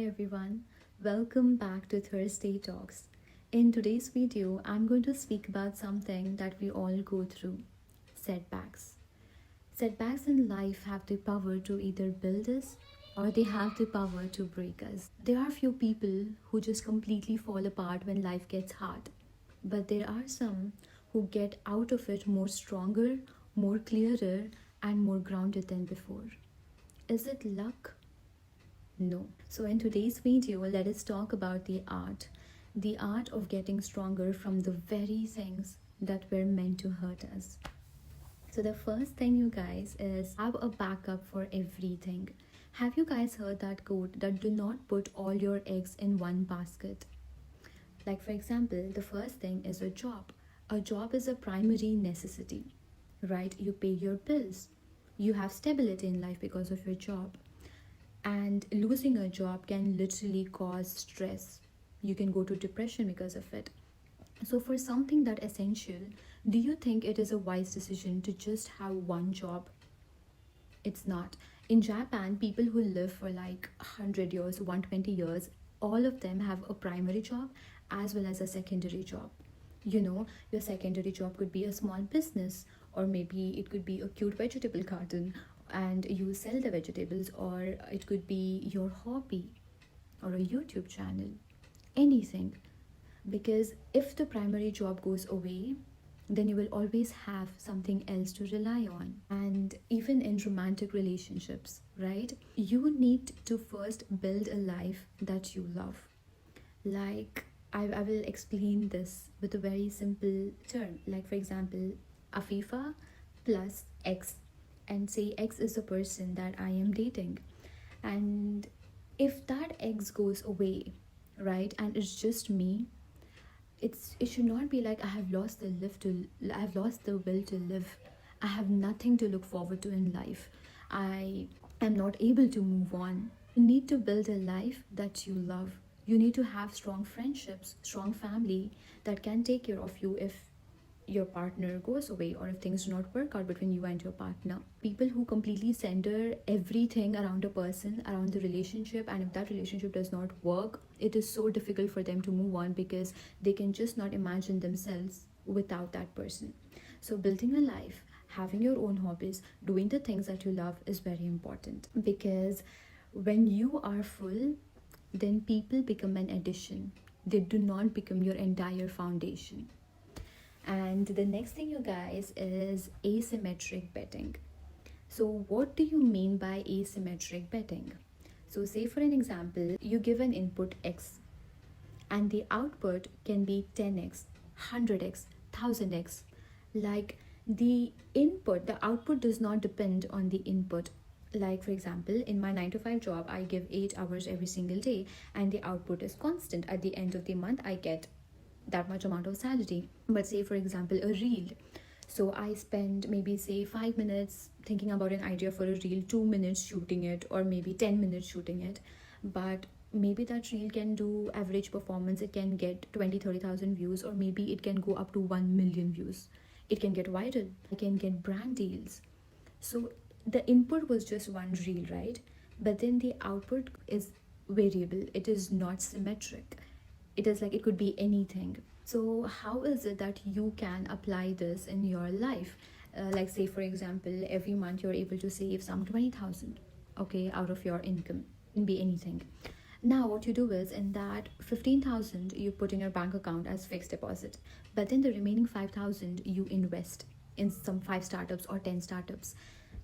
everyone, welcome back to Thursday Talks. In today's video, I'm going to speak about something that we all go through: setbacks. Setbacks in life have the power to either build us or they have the power to break us. There are few people who just completely fall apart when life gets hard, but there are some who get out of it more stronger, more clearer, and more grounded than before. Is it luck? No. So, in today's video, let us talk about the art of getting stronger from the very things that were meant to hurt us. So, the first thing, you guys, is have a backup for everything. Have you guys heard that quote that do not put all your eggs in one basket? Like, for example, the first thing is a job. A job is a primary necessity, right? You pay your bills, you have stability in life because of your job, and losing a job can literally cause stress. You can go to depression because of it. So for something that essential, do you think it is a wise decision to just have one job? It's not. In Japan, people who live for like 100 years, 120 years, all of them have a primary job as well as a secondary job. Your secondary job could be a small business, or maybe it could be a cute vegetable garden and you sell the vegetables, or it could be your hobby or a YouTube channel, anything. Because if the primary job goes away, then you will always have something else to rely on. And even in romantic relationships, right? You need to first build a life that you love. Like, I will explain this with a very simple term. Like, for example, Afifa plus X, and say X is the person that I am dating. And if that X goes away, right, and it's just me, it should not be like I have lost the will to live. I have nothing to look forward to in life. I am not able to move on. You need to build a life that you love. You need to have strong friendships, strong family that can take care of you if your partner goes away, or if things do not work out between you and your partner. People who completely center everything around a person, around the relationship, and if that relationship does not work, it is so difficult for them to move on because they can just not imagine themselves without that person. So building a life, having your own hobbies, doing the things that you love is very important, because when you are full, then people become an addition. They do not become your entire foundation. And the next thing, you guys, is asymmetric betting. So what do you mean by asymmetric betting? So say, for an example, you give an input X and the output can be 10x, 100x, 1000x. Like, the output does not depend on the input. Like, for example, in my 9 to 5 job, I give 8 hours every single day and the output is constant. At the end of the month, I get that much amount of salary. But say, for example, a reel. So I spend maybe, say, 5 minutes thinking about an idea for a reel, 2 minutes shooting it, or maybe 10 minutes shooting it. But maybe that reel can do average performance. It can get 20-30,000 views, or maybe it can go up to 1 million views. It can get viral. I can get brand deals. So the input was just one reel, right? But then the output is variable. It is not symmetric. It is like, it could be anything. So how is it that you can apply this in your life? Like, say, for example, every month you're able to save some 20,000, okay, out of your income. It can be anything. Now what you do is, in that 15,000 you put in your bank account as fixed deposit, but then the remaining 5,000 you invest in some 5 startups or 10 startups.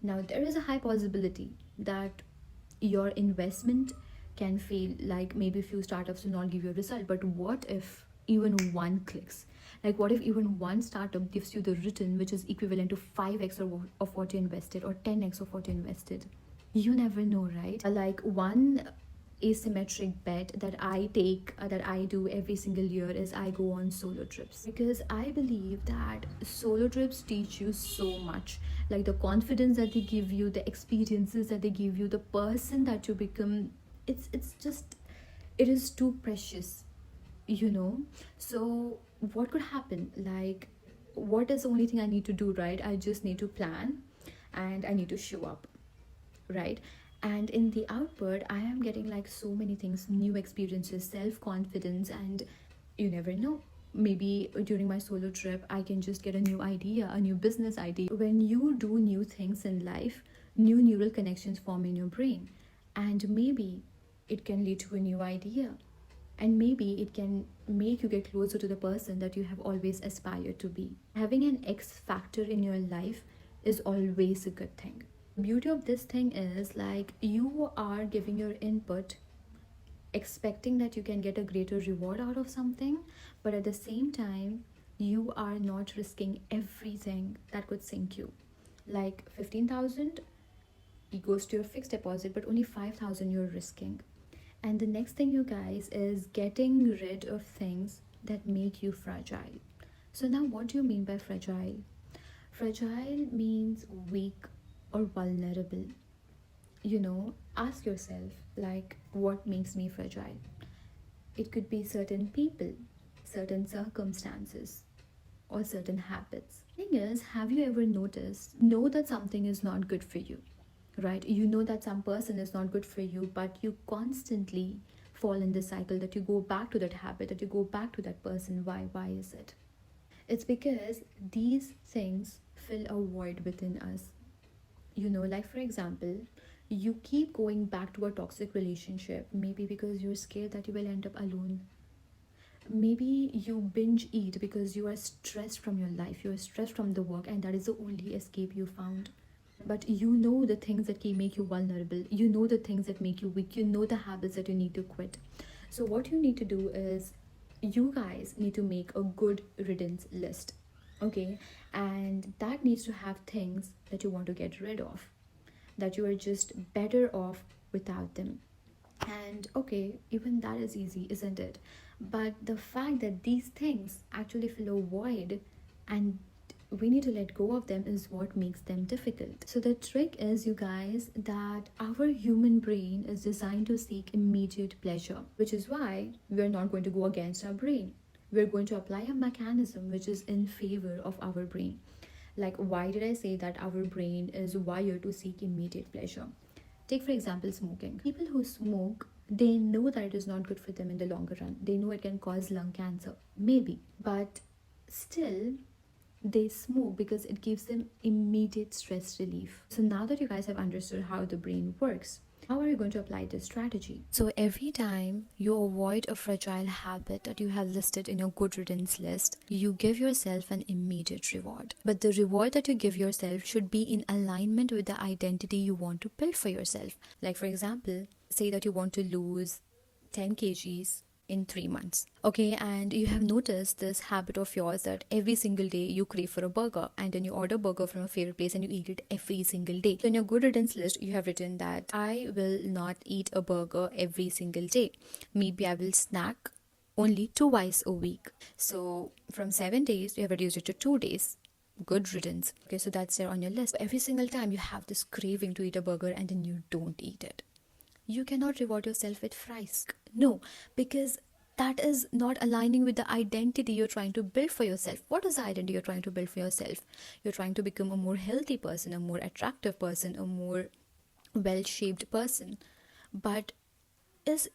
Now there is a high possibility that your investment can fail. Like, maybe few startups will not give you a result, but what if even one clicks? Like, what if even one startup gives you the return which is equivalent to 5x of what you invested, or 10x of what you invested? You never know, right? Like, one asymmetric bet that I take, that I do every single year, is I go on solo trips, because I believe that solo trips teach you so much. Like, the confidence that they give you, the experiences that they give you, the person that you become, it is too precious. So what could happen? Like, what is the only thing I need to do, right? I just need to plan and I need to show up, right? And in the output, I am getting like so many things, new experiences, self-confidence, and you never know, maybe during my solo trip I can just get a new idea, a new business idea. When you do new things in life, new neural connections form in your brain, and maybe it can lead to a new idea, and maybe it can make you get closer to the person that you have always aspired to be. Having an X factor in your life is always a good thing. The beauty of this thing is like you are giving your input expecting that you can get a greater reward out of something, but at the same time you are not risking everything that could sink you. Like 15,000, it goes to your fixed deposit, but only 5,000 you're risking. And the next thing, you guys, is getting rid of things that make you fragile. So now, what do you mean by fragile? Fragile means weak or vulnerable. Ask yourself, like, what makes me fragile? It could be certain people, certain circumstances, or certain habits. Thing is, have you ever know that something is not good for you, right? You know that some person is not good for you, but you constantly fall in the cycle that you go back to that habit, that you go back to that person. Why is it? It's because these things fill a void within us. Like for example, you keep going back to a toxic relationship, maybe because you're scared that you will end up alone. Maybe you binge eat because you are stressed from your life, you are stressed from the work, and that is the only escape you found. But you know the things that can make you vulnerable, you know the things that make you weak, you know the habits that you need to quit. So what you need to do is, you guys need to make a good riddance list, okay? And that needs to have things that you want to get rid of, that you are just better off without them. And okay, even that is easy, isn't it? But the fact that these things actually fill a void and we need to let go of them is what makes them difficult. So the trick is, you guys, that our human brain is designed to seek immediate pleasure, which is why we're not going to go against our brain. We're going to apply a mechanism which is in favor of our brain. Like, why did I say that our brain is wired to seek immediate pleasure? Take for example smoking. People who smoke, they know that it is not good for them in the longer run. They know it can cause lung cancer, maybe, but still they smoke because it gives them immediate stress relief. So now that you guys have understood how the brain works, how are you going to apply this strategy? So every time you avoid a fragile habit that you have listed in your good riddance list, you give yourself an immediate reward. But the reward that you give yourself should be in alignment with the identity you want to build for yourself. Like for example, say that you want to lose 10 kgs in 3 months. Okay, and you have noticed this habit of yours that every single day you crave for a burger, and then you order a burger from a favorite place and you eat it every single day. So in your good riddance list, you have written that I will not eat a burger every single day. Maybe I will snack only twice a week. So from 7 days, you have reduced it to 2 days. Good riddance. Okay, so that's there on your list. Every single time you have this craving to eat a burger and then you don't eat it, you cannot reward yourself with fries. No, because that is not aligning with the identity you're trying to build for yourself. What is the identity you're trying to build for yourself? You're trying to become a more healthy person, a more attractive person, a more well-shaped person. But is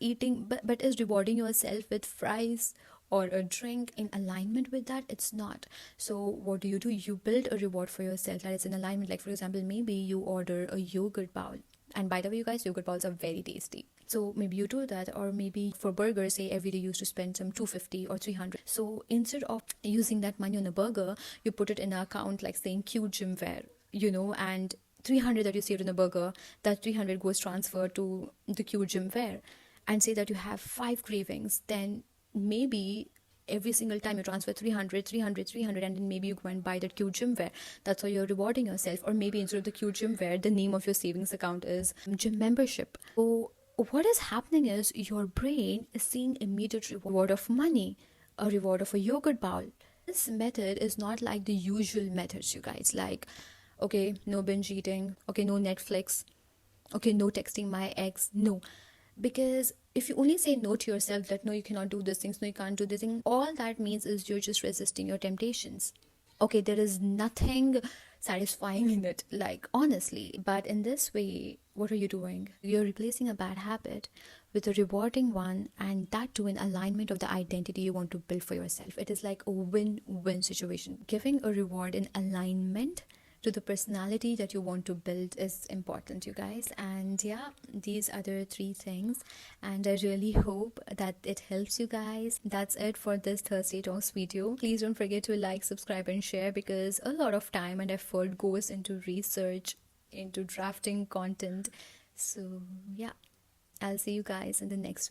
rewarding yourself with fries or a drink in alignment with that? It's not. So what do? You build a reward for yourself that is in alignment. Like for example, maybe you order a yogurt bowl, and by the way, you guys, yogurt bowls are very tasty. So maybe you do that, or maybe for burgers, say every day you used to spend some 250 or 300. So instead of using that money on a burger, you put it in an account like saying Q Gymware, and 300 that you saved on a burger, that 300 goes transferred to the Q Gymware. And say that you have 5 cravings, then maybe every single time you transfer 300, and then maybe you go and buy that Q Gymware. That's how you're rewarding yourself. Or maybe instead of the Q Gymware, the name of your savings account is gym membership. So what is happening is your brain is seeing immediate reward of money, a reward of a yogurt bowl. This method is not like the usual methods, you guys, like, okay, no binge eating, okay, no Netflix, okay, no texting my ex. No, because if you only say no to yourself, that no, you cannot do these things, no, you can't do this thing, all that means is you're just resisting your temptations. Okay, there is nothing satisfying in it, like honestly. But in this way, what are you doing? You're replacing a bad habit with a rewarding one, and that too in alignment of the identity you want to build for yourself. It is like a win-win situation. Giving a reward in alignment to the personality that you want to build is important, you guys. And yeah, these are the three things, and I really hope that it helps you guys. That's it for this Thursday Talks video. Please don't forget to like, subscribe and share, because a lot of time and effort goes into research, into drafting content. So yeah, I'll see you guys in the next